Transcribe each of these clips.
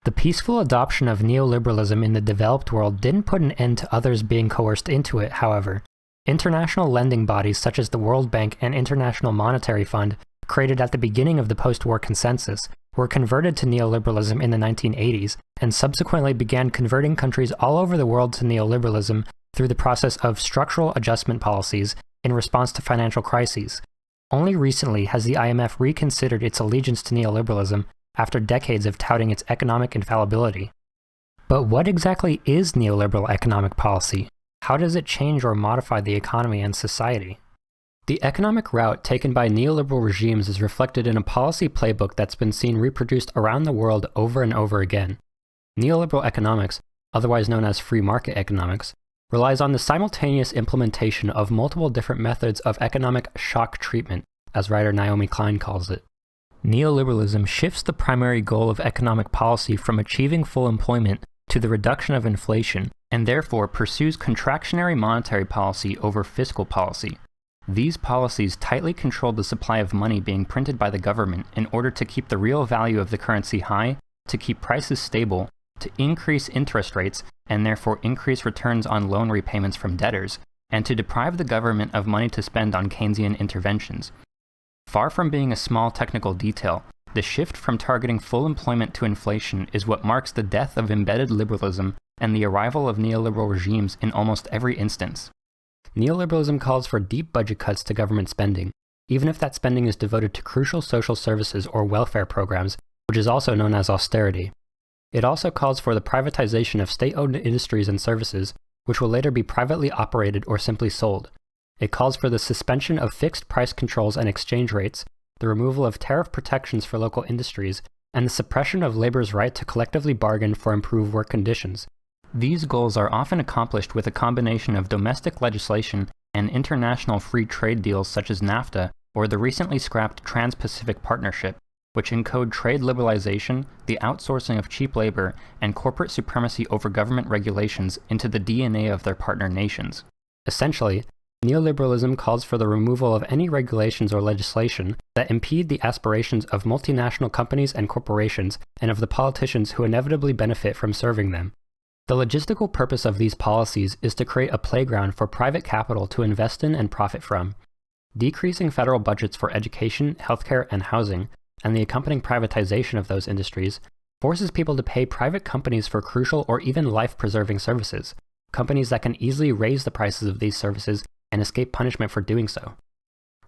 The peaceful adoption of neoliberalism in the developed world didn't put an end to others being coerced into it, however. International lending bodies such as the World Bank and International Monetary Fund, created at the beginning of the post-war consensus, were converted to neoliberalism in the 1980s, and subsequently began converting countries all over the world to neoliberalism through the process of structural adjustment policies in response to financial crises. Only recently has the IMF reconsidered its allegiance to neoliberalism after decades of touting its economic infallibility. But what exactly is neoliberal economic policy? How does it change or modify the economy and society? The economic route taken by neoliberal regimes is reflected in a policy playbook that's been seen reproduced around the world over and over again. Neoliberal economics, otherwise known as free market economics, relies on the simultaneous implementation of multiple different methods of economic shock treatment, as writer Naomi Klein calls it. Neoliberalism shifts the primary goal of economic policy from achieving full employment to the reduction of inflation, and therefore pursues contractionary monetary policy over fiscal policy. These policies tightly control the supply of money being printed by the government in order to keep the real value of the currency high, to keep prices stable, to increase interest rates, and therefore increase returns on loan repayments from debtors, and to deprive the government of money to spend on Keynesian interventions. Far from being a small technical detail, the shift from targeting full employment to inflation is what marks the death of embedded liberalism and the arrival of neoliberal regimes in almost every instance. Neoliberalism calls for deep budget cuts to government spending, even if that spending is devoted to crucial social services or welfare programs, which is also known as austerity. It also calls for the privatization of state-owned industries and services, which will later be privately operated or simply sold. It calls for the suspension of fixed price controls and exchange rates, the removal of tariff protections for local industries, and the suppression of labor's right to collectively bargain for improved work conditions. These goals are often accomplished with a combination of domestic legislation and international free trade deals such as NAFTA or the recently scrapped Trans-Pacific Partnership, which encode trade liberalization, the outsourcing of cheap labor, and corporate supremacy over government regulations into the DNA of their partner nations. Essentially, neoliberalism calls for the removal of any regulations or legislation that impede the aspirations of multinational companies and corporations and of the politicians who inevitably benefit from serving them. The logistical purpose of these policies is to create a playground for private capital to invest in and profit from. Decreasing federal budgets for education, healthcare, and housing, and the accompanying privatization of those industries, forces people to pay private companies for crucial or even life-preserving services, companies that can easily raise the prices of these services and escape punishment for doing so.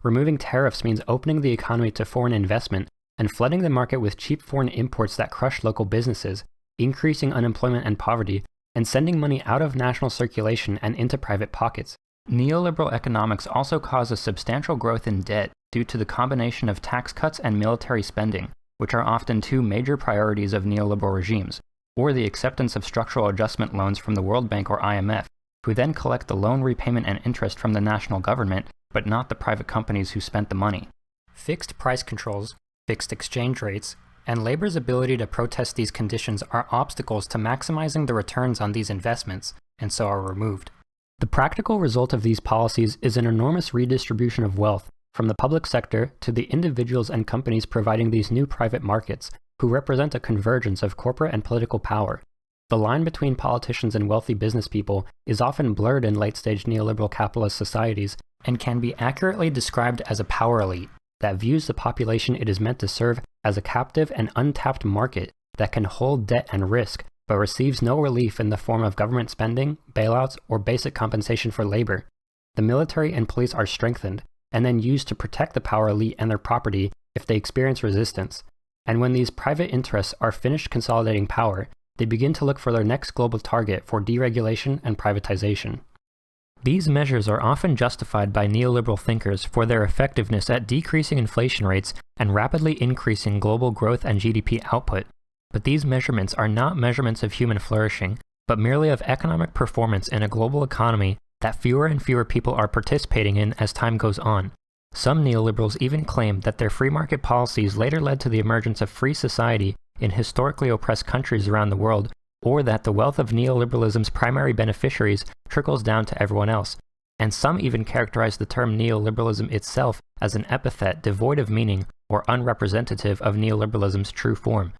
Removing tariffs means opening the economy to foreign investment and flooding the market with cheap foreign imports that crush local businesses, increasing unemployment and poverty, and sending money out of national circulation and into private pockets. Neoliberal economics also causes substantial growth in debt due to the combination of tax cuts and military spending, which are often two major priorities of neoliberal regimes, or the acceptance of structural adjustment loans from the World Bank or IMF, who then collect the loan repayment and interest from the national government, but not the private companies who spent the money. Fixed price controls, fixed exchange rates, and labor's ability to protest these conditions are obstacles to maximizing the returns on these investments, and so are removed. The practical result of these policies is an enormous redistribution of wealth, from the public sector to the individuals and companies providing these new private markets, who represent a convergence of corporate and political power. The line between politicians and wealthy business people is often blurred in late-stage neoliberal capitalist societies and can be accurately described as a power elite that views the population it is meant to serve as a captive and untapped market that can hold debt and risk, but receives no relief in the form of government spending, bailouts, or basic compensation for labor. The military and police are strengthened, and then used to protect the power elite and their property if they experience resistance. And when these private interests are finished consolidating power, they begin to look for their next global target for deregulation and privatization. These measures are often justified by neoliberal thinkers for their effectiveness at decreasing inflation rates and rapidly increasing global growth and GDP output. But these measurements are not measurements of human flourishing, but merely of economic performance in a global economy that fewer and fewer people are participating in as time goes on. Some neoliberals even claim that their free market policies later led to the emergence of free society in historically oppressed countries around the world, or that the wealth of neoliberalism's primary beneficiaries trickles down to everyone else. And some even characterize the term neoliberalism itself as an epithet devoid of meaning or unrepresentative of neoliberalism's true form.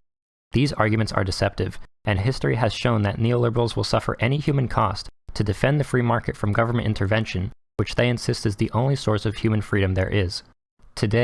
These arguments are deceptive, and history has shown that neoliberals will suffer any human cost to defend the free market from government intervention, which they insist is the only source of human freedom there is. Today,